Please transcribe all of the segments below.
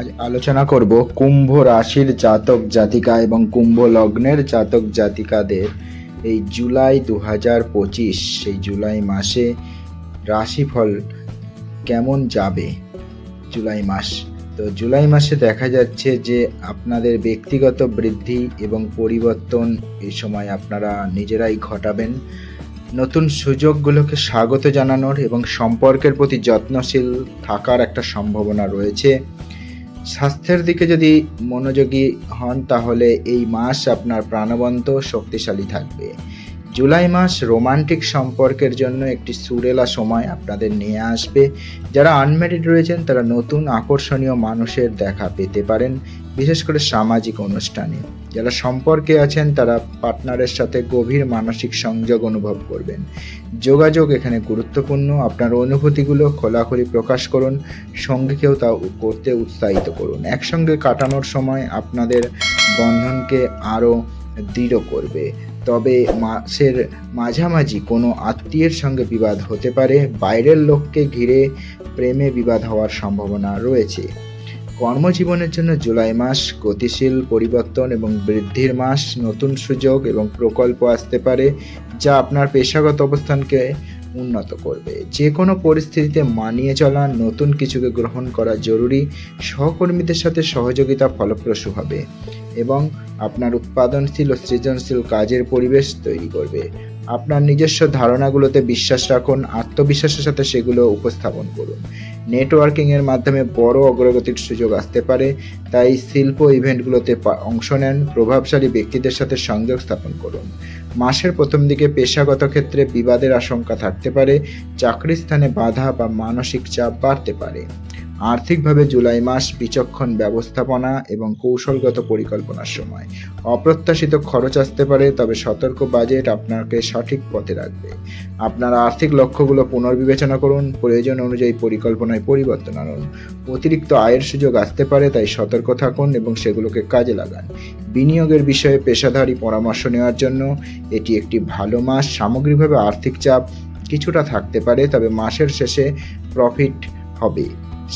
আজ আলোচনা করব কুম্ভ রাশির জাতক জাতিকা এবং কুম্ভ লগ্নের জাতক জাতিকাদের এই জুলাই 2025 সেই জুলাই মাসে রাশিফল কেমন যাবে। জুলাই মাস, তো জুলাই মাসে দেখা যাচ্ছে যে আপনাদের ব্যক্তিগত বৃদ্ধি এবং পরিবর্তন এই সময় আপনারা নিজেরাই ঘটাবেন। নতুন সুযোগগুলোকে স্বাগত জানানোর এবং সম্পর্কের প্রতি যত্নশীল থাকার একটা সম্ভাবনা রয়েছে। স্বাস্থ্যের দিকে যদি মনোযোগী হন তাহলে এই মাস আপনার প্রাণবন্ত শক্তিশালী থাকবে। জুলাই মাস রোমান্টিক সম্পর্কের জন্য একটি সুরেলা সময় আপনাদের নিয়ে আসবে। যারা আনম্যারিড রয়েছেন তারা নতুন আকর্ষণীয় মানুষের দেখা পেতে পারেন, বিশেষ করে সামাজিক অনুষ্ঠানে। যারা সম্পর্কে আছেন তারা পার্টনারের সাথে গভীর মানসিক সংযোগ অনুভব করবেন। যোগাযোগ এখানে গুরুত্বপূর্ণ। আপনার অনুভূতিগুলো খোলাখুলি প্রকাশ করুন, সঙ্গীকেও তা করতে উৎসাহিত করুন। একসঙ্গে কাটানোর সময় আপনাদের বন্ধনকে আরও দৃঢ় করবে। তবে মাসের মাঝামাঝি কোনো আত্মীয়ের সঙ্গে বিবাদ হতে পারে। বাইরের লোককে ঘিরে প্রেমে বিবাদ হওয়ার সম্ভাবনা রয়েছে। কর্মজীবনের জন্য জুলাই মাস গতিশীল পরিবর্তন এবং বৃদ্ধির মাস। নতুন সুযোগ এবং প্রকল্প আসতে পারে যা আপনার পেশাগত অবস্থানকে উন্নত করবে। যে কোনো পরিস্থিতিতে মানিয়ে চলা, নতুন কিছুকে গ্রহণ করা জরুরি। সহকর্মীদের সাথে সহযোগিতা ফলপ্রসূ হবে এবং আপনার উৎপাদনশীল ও সৃজনশীল কাজের পরিবেশ তৈরি করবে। আপনার নিজস্ব ধারণাগুলোতে বিশ্বাস রাখুন, আত্মবিশ্বাসের সাথে সেগুলো উপস্থাপন করুন। নেটওয়ার্কিংয়ের মাধ্যমে বড় অগ্রগতির সুযোগ আসতে পারে, তাই শিল্প ইভেন্টগুলোতে অংশ নেন। প্রভাবশালী ব্যক্তিদের সাথে সংযোগ স্থাপন করুন। মাসের প্রথম দিকে পেশাগত ক্ষেত্রে বিবাদের আশঙ্কা থাকতে পারে। চাকরির স্থানে বাধা বা মানসিক চাপ বাড়তে পারে। আর্থিকভাবে জুলাই মাস বিচক্ষণ ব্যবস্থাপনা এবং কৌশলগত পরিকল্পনার সময়। অপ্রত্যাশিত খরচ আসতে পারে, তবে সতর্ক বাজেট আপনাকে সঠিক পথে রাখবে। আপনার আর্থিক লক্ষ্যগুলো পুনর্বিবেচনা করুন, প্রয়োজন অনুযায়ী পরিকল্পনায় পরিবর্তন আনুন। অতিরিক্ত আয়ের সুযোগ আসতে পারে, তাই সতর্ক থাকুন এবং সেগুলোকে কাজে লাগান। বিনিয়োগের বিষয়ে পেশাদারি পরামর্শ নেওয়ার জন্য এটি একটি ভালো মাস। সামগ্রিকভাবে আর্থিক চাপ কিছুটা থাকতে পারে, তবে মাসের শেষে প্রফিট হবে।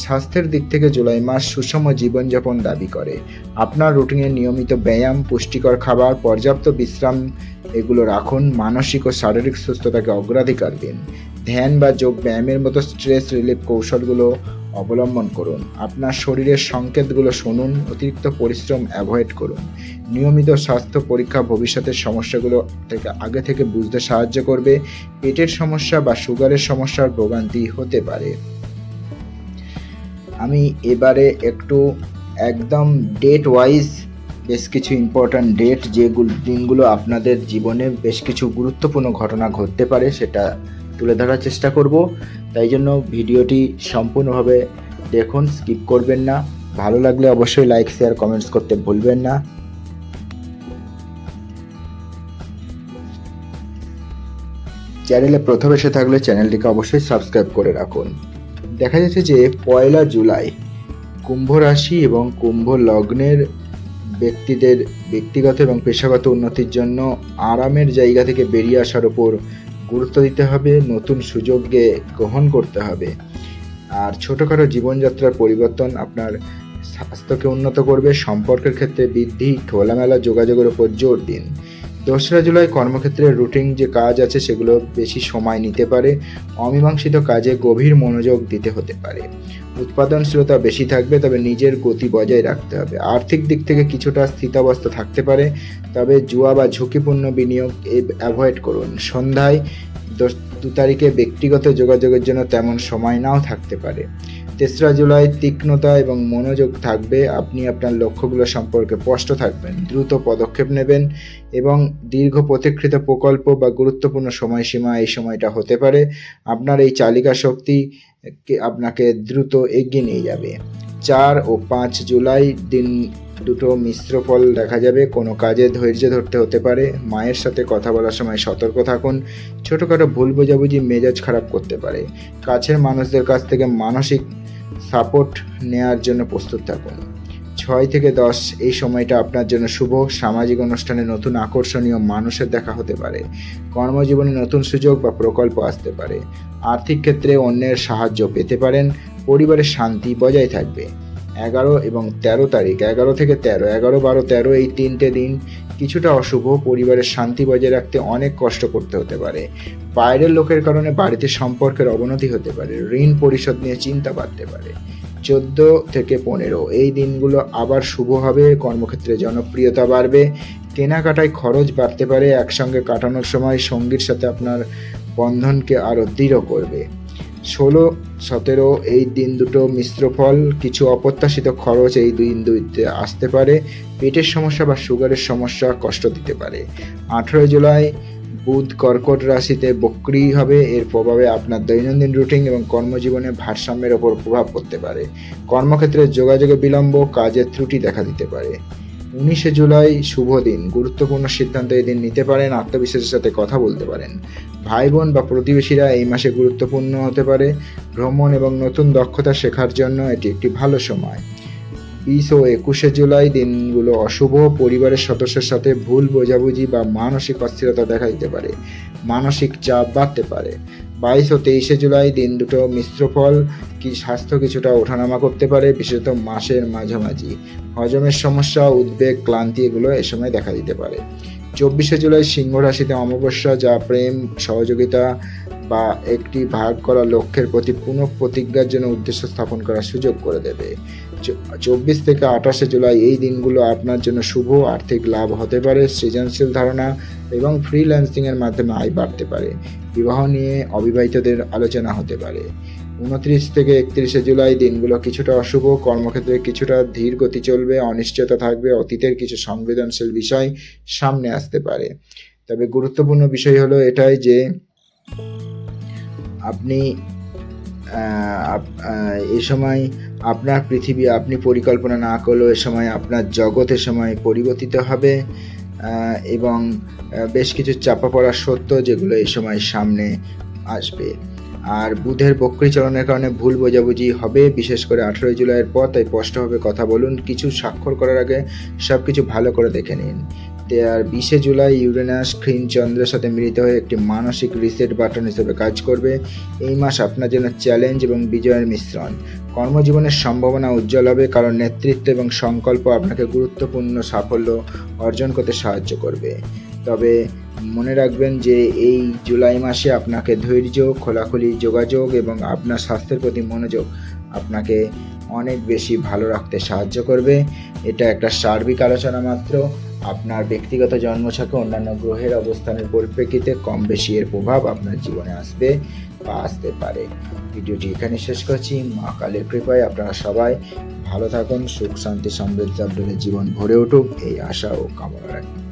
স্বাস্থ্যের দিক থেকে জুলাই মাস সুষম জীবনযাপন দাবি করে। আপনার রুটিনে নিয়মিত ব্যায়াম, পুষ্টিকর খাবার, পর্যাপ্ত বিশ্রাম এগুলো রাখুন। মানসিক ও শারীরিক সুস্থতাকে অগ্রাধিকার দিন। ধ্যান বা যোগ ব্যায়ামের মতো স্ট্রেস রিলিফ কৌশলগুলো অবলম্বন করুন। আপনার শরীরের সংকেতগুলো শুনুন। অতিরিক্ত পরিশ্রম অ্যাভয়েড করুন। নিয়মিত স্বাস্থ্য পরীক্ষা ভবিষ্যতের সমস্যাগুলো আগে থেকে বুঝতে সাহায্য করবে। পেটের সমস্যা বা সুগারের সমস্যার ভোগান্তি হতে পারে। আমি এবারে একটু একদম ডেট ওয়াইজ বেশ কিছু ইম্পর্ট্যান্ট ডেট, যেগুলো দিনগুলো আপনাদের জীবনে বেশ কিছু গুরুত্বপূর্ণ ঘটনা ঘটতে পারে সেটা তুলে ধরার চেষ্টা করব। তাই জন্য ভিডিওটি সম্পূর্ণভাবে দেখুন, স্কিপ করবেন না। ভালো লাগলে অবশ্যই লাইক, শেয়ার, কমেন্টস করতে ভুলবেন না। চ্যানেলে প্রথম এসে থাকলে চ্যানেলটিকে অবশ্যই সাবস্ক্রাইব করে রাখুন। দেখা যাচ্ছে যে 1 জুলাই কুম্ভ রাশি এবং কুম্ভ লগ্নের ব্যক্তিদের ব্যক্তিগত এবং পেশাগত উন্নতির জন্য আরামের জায়গা থেকে বেরিয়ে আসার উপর গুরুত্ব দিতে হবে। নতুন সুযোগকে গ্রহণ করতে হবে। আর ছোটোখাটো জীবনযাত্রার পরিবর্তন আপনার স্বাস্থ্যকে উন্নত করবে। সম্পর্কের ক্ষেত্রে বৃদ্ধি, খোলামেলা যোগাযোগের উপর জোর দিন। 2 জুলাই কর্মক্ষেত্রে রুটিন যে কাজ আছে সেগুলো বেশি সময় নিতে পারে। অমীমাংসিত কাজে গভীর মনোযোগ দিতে হতে পারে। উৎপাদনশীলতা বেশি থাকবে, তবে নিজের গতি বজায় রাখতে হবে। আর্থিক দিক থেকে কিছুটা স্থিতাবস্থা থাকতে পারে, তবে জুয়া বা ঝুঁকিপূর্ণ বিনিয়োগ অ্যাভয়েড করুন। সন্ধ্যায় 2 তারিখে ব্যক্তিগত যোগাযোগের জন্য তেমন সময় নাও থাকতে পারে। 3 জুলাই তীক্ষ্ণতা এবং মনোযোগ থাকবে। আপনি আপনার লক্ষ্যগুলো সম্পর্কে স্পষ্ট থাকবেন, দ্রুত পদক্ষেপ নেবেন এবং দীর্ঘ প্রতীক্ষিত প্রকল্প বা গুরুত্বপূর্ণ সময়সীমা এই সময়টা হতে পারে। আপনার এই চালিকা শক্তি আপনাকে দ্রুত এগিয়ে নিয়ে যাবে। 4 ও 5 জুলাই দিন দুটো মিশ্র ফল দেখা যাবে। কোনো কাজে ধৈর্য ধরতে হতে পারে। মায়ের সাথে কথা বলার সময় সতর্ক থাকুন। ছোটোখাটো ভুল বোঝাবুঝি মেজাজ খারাপ করতে পারে। কাছের মানুষদের কাছ থেকে মানসিক সাপোর্ট নেওয়ার জন্য প্রস্তুত থাকুন। 6 থেকে 10 এই সময়টা আপনার জন্য শুভ। সামাজিক অনুষ্ঠানে নতুন আকর্ষণীয় মানুষের দেখা হতে পারে। কর্মজীবনে নতুন সুযোগ বা প্রকল্প আসতে পারে। আর্থিক ক্ষেত্রে অন্যের সাহায্য পেতে পারেন। পরিবারের শান্তি বজায় থাকবে। 11 এবং 13 তারিখ, 11 থেকে 13, 11, 12, 13 এই 3টে দিন কিছুটা অশুভ। পরিবারের শান্তি বজায় রাখতে অনেক কষ্ট করতে হতে পারে। বাইরের লোকের কারণে বাড়িতে সম্পর্কের অবনতি হতে পারে। ঋণ পরিশোধ নিয়ে চিন্তা বাড়তে পারে। 14 থেকে 15 এই দিনগুলো আবার শুভ হবে। কর্মক্ষেত্রে জনপ্রিয়তা বাড়বে। কেনাকাটায় খরচ বাড়তে পারে। একসঙ্গে কাটানোর সময় সঙ্গীর সাথে আপনার বন্ধনকে আরও দৃঢ় করবে। 16, 17 এই দিন দুটো মিশ্র ফল। কিছু অপ্রত্যাশিত খরচ এই দিন দুইতে আসতে পারে। পেটের সমস্যা বা সুগারের সমস্যা কষ্ট দিতে পারে। 18 জুলাই বুধ কর্কট রাশিতে বক্রী হবে। এর প্রভাবে আপনার দৈনন্দিন রুটিন এবং কর্মজীবনে ভারসাম্যের ওপর প্রভাব পড়তে পারে। কর্মক্ষেত্রে যোগাযোগে বিলম্ব, কাজের ত্রুটি দেখা দিতে পারে। 19 জুলাই শুভ দিন। গুরুত্বপূর্ণ সিদ্ধান্ত এই দিন নিতে পারেন। আত্মবিশ্বাসের সাথে কথা বলতে পারেন। ভাই বোন বা প্রতিবেশীরা এই মাসে গুরুত্বপূর্ণ হতে পারে। ভ্রমণ এবং নতুন দক্ষতা শেখার জন্য এটি একটি ভালো সময়। 20 ও 21 জুলাই দিনগুলো অশুভ। পরিবারের সদস্যের সাথে ভুল বোঝাবুঝি বা মানসিক অস্থিরতা দেখা দিতে পারে। মানসিক চাপ বাড়তে পারে। 22 ও 23 জুলাই দিন দুটো মিশ্র ফল। স্বাস্থ্য কিছুটা ওঠানামা করতে পারে, বিশেষত মাসের মাঝামাঝি। হজমের সমস্যা, উদ্বেগ, ক্লান্তি এগুলো এ সময় দেখা দিতে পারে। 24 জুলাই সিংহ রাশিতে অমাবস্যা, যা প্রেম, সহযোগিতা বা একটি ভাগ করা লক্ষ্যের প্রতি পুনঃপ্রতিজ্ঞার জন্য উদ্দেশ্য স্থাপন করার সুযোগ করে দেবে। 24 থেকে 28 জুলাই এই দিনগুলো আপনার জন্য শুভ। আর্থিক লাভ হতে পারে। সৃজনশীল ধারণা এবং ফ্রিল্যান্সিংয়ের মাধ্যমে আয় বাড়তে পারে। বিবাহ নিয়ে অবিবাহিতদের আলোচনা হতে পারে। 29 থেকে 31 জুলাই দিনগুলো কিছুটা অশুভ। কর্মক্ষেত্রে কিছুটা ধীর গতি চলবে। অনিশ্চয়তা থাকবে। অতীতের কিছু সংবেদনশীল বিষয় সামনে আসতে পারে। তবে গুরুত্বপূর্ণ বিষয় হলো এটাই যে আপনি এ সময় আপনার পৃথিবী আপনি পরিকল্পনা না করলেও এ সময় আপনার জগৎ এ সময় পরিবর্তিত হবে এবং বেশ কিছু চাপা পড়া সত্য যেগুলো এই সময় সামনে আসবে। আর বুধের বক্রীচলনের কারণে ভুল বোঝাবুঝি হবে, বিশেষ করে 18 জুলাইয়ের পর। তাই স্পষ্টভাবে কথা বলুন। কিছু স্বাক্ষর করার আগে সব কিছু ভালো করে দেখে নিন। আর 20 জুলাই ইউরেনাস ক্ষীণ চন্দ্রের সাথে মিলিত হয়ে একটি মানসিক রিসেট বাটন হিসেবে কাজ করবে। এই মাস আপনার জন্য চ্যালেঞ্জ এবং বিজয়ের মিশ্রণ। কর্মজীবনের সম্ভাবনা উজ্জ্বল হবে, কারণ নেতৃত্ব এবং সংকল্প আপনাকে গুরুত্বপূর্ণ সাফল্য অর্জন করতে সাহায্য করবে। তবে মনে রাখবেন যে এই জুলাই মাসে আপনাকে ধৈর্য, খোলাখুলি যোগাযোগ এবং আপনার স্বাস্থ্যের প্রতি মনোযোগ আপনাকে অনেক বেশি ভালো রাখতে সাহায্য করবে। এটা একটা সার্বিক আলোচনা মাত্র। আপনার ব্যক্তিগত জন্মছকে অন্যান্য গ্রহের অবস্থানের পরিপ্রেক্ষিতে কম বেশি এর প্রভাব আপনার জীবনে আসবে বা আসতে পারে। ভিডিওটি এখানে শেষ করছি। মা কালীর কৃপায় আপনারা সবাই ভালো থাকুন, সুখ শান্তি সমৃদ্ধি আপনাদের জীবন ভরে উঠুক এই আশা ও কামনা রাখি।